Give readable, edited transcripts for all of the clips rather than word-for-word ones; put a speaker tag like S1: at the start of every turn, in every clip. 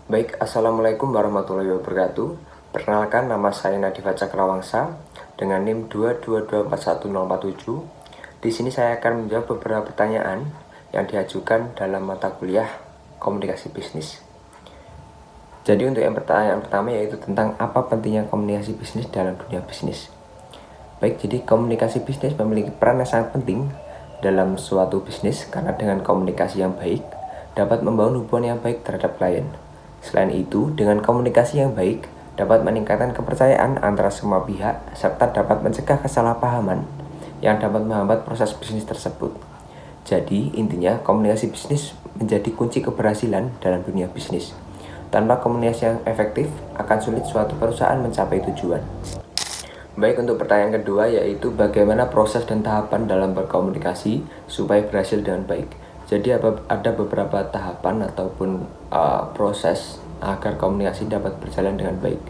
S1: Assalamualaikum warahmatullahi wabarakatuh. Perkenalkan, nama saya Nadifa Cakrawangsa dengan NIM 2224147. Di sini saya akan menjawab beberapa pertanyaan yang diajukan dalam mata kuliah komunikasi bisnis. Jadi untuk yang pertanyaan pertama yaitu tentang apa pentingnya komunikasi bisnis dalam dunia bisnis. Jadi komunikasi bisnis memiliki peran yang sangat penting dalam suatu bisnis karena dengan komunikasi yang baik dapat membangun hubungan yang baik terhadap klien. Selain itu, dengan komunikasi yang baik dapat meningkatkan kepercayaan antara semua pihak serta dapat mencegah kesalahpahaman yang dapat menghambat proses bisnis tersebut. Jadi, intinya komunikasi bisnis menjadi kunci keberhasilan dalam dunia bisnis. Tanpa komunikasi yang efektif, akan sulit suatu perusahaan mencapai tujuan. Untuk pertanyaan kedua yaitu bagaimana proses dan tahapan dalam berkomunikasi supaya berhasil dengan baik. Jadi ada beberapa tahapan ataupun proses agar komunikasi dapat berjalan dengan baik.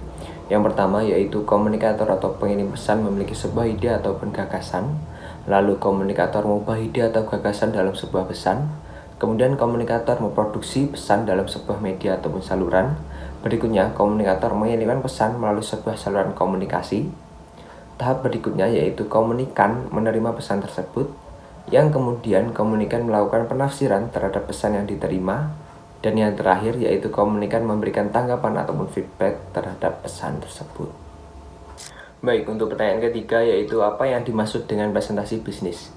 S1: Yang pertama yaitu komunikator atau pengirim pesan memiliki sebuah ide ataupun gagasan. Lalu komunikator mengubah ide atau gagasan dalam sebuah pesan. Kemudian komunikator memproduksi pesan dalam sebuah media ataupun saluran. Berikutnya komunikator mengirimkan pesan melalui sebuah saluran komunikasi. Tahap berikutnya yaitu komunikan menerima pesan tersebut, yang kemudian komunikan melakukan penafsiran terhadap pesan yang diterima, dan yang terakhir yaitu komunikan memberikan tanggapan ataupun feedback terhadap pesan tersebut. Untuk pertanyaan ketiga yaitu apa yang dimaksud dengan presentasi bisnis.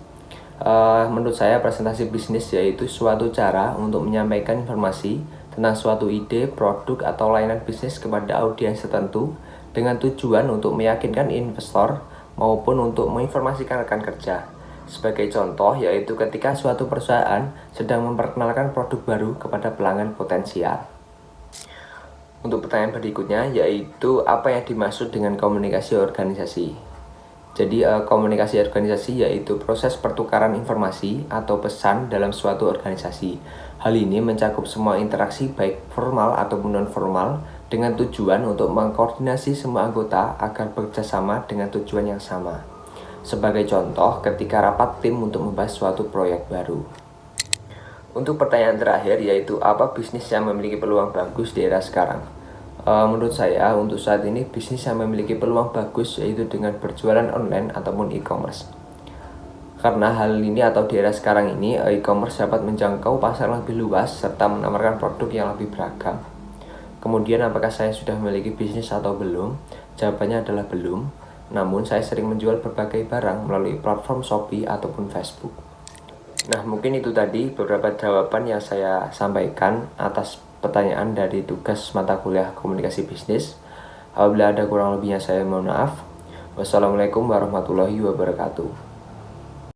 S1: Menurut saya presentasi bisnis yaitu suatu cara untuk menyampaikan informasi tentang suatu ide, produk, atau layanan bisnis kepada audiens tertentu dengan tujuan untuk meyakinkan investor maupun untuk menginformasikan rekan kerja. Sebagai contoh yaitu ketika suatu perusahaan sedang memperkenalkan produk baru kepada pelanggan potensial. Untuk pertanyaan berikutnya yaitu apa yang dimaksud dengan komunikasi organisasi. Jadi komunikasi organisasi yaitu proses pertukaran informasi atau pesan dalam suatu organisasi. Hal ini mencakup semua interaksi baik formal ataupun non formal dengan tujuan untuk mengkoordinasi semua anggota agar bekerjasama dengan tujuan yang sama. Sebagai contoh, ketika rapat tim untuk membahas suatu proyek baru. Untuk pertanyaan terakhir yaitu apa bisnis yang memiliki peluang bagus di era sekarang. Menurut saya untuk saat ini bisnis yang memiliki peluang bagus yaitu dengan berjualan online ataupun e-commerce. Karena hal ini atau di era sekarang ini e-commerce dapat menjangkau pasar lebih luas serta menawarkan produk yang lebih beragam. Kemudian apakah saya sudah memiliki bisnis atau belum? Jawabannya adalah belum. Namun saya sering menjual berbagai barang melalui platform Shopee ataupun Facebook. Mungkin itu tadi beberapa jawaban yang saya sampaikan atas pertanyaan dari tugas mata kuliah komunikasi bisnis. Apabila ada kurang lebihnya saya mohon maaf. Wassalamualaikum warahmatullahi wabarakatuh.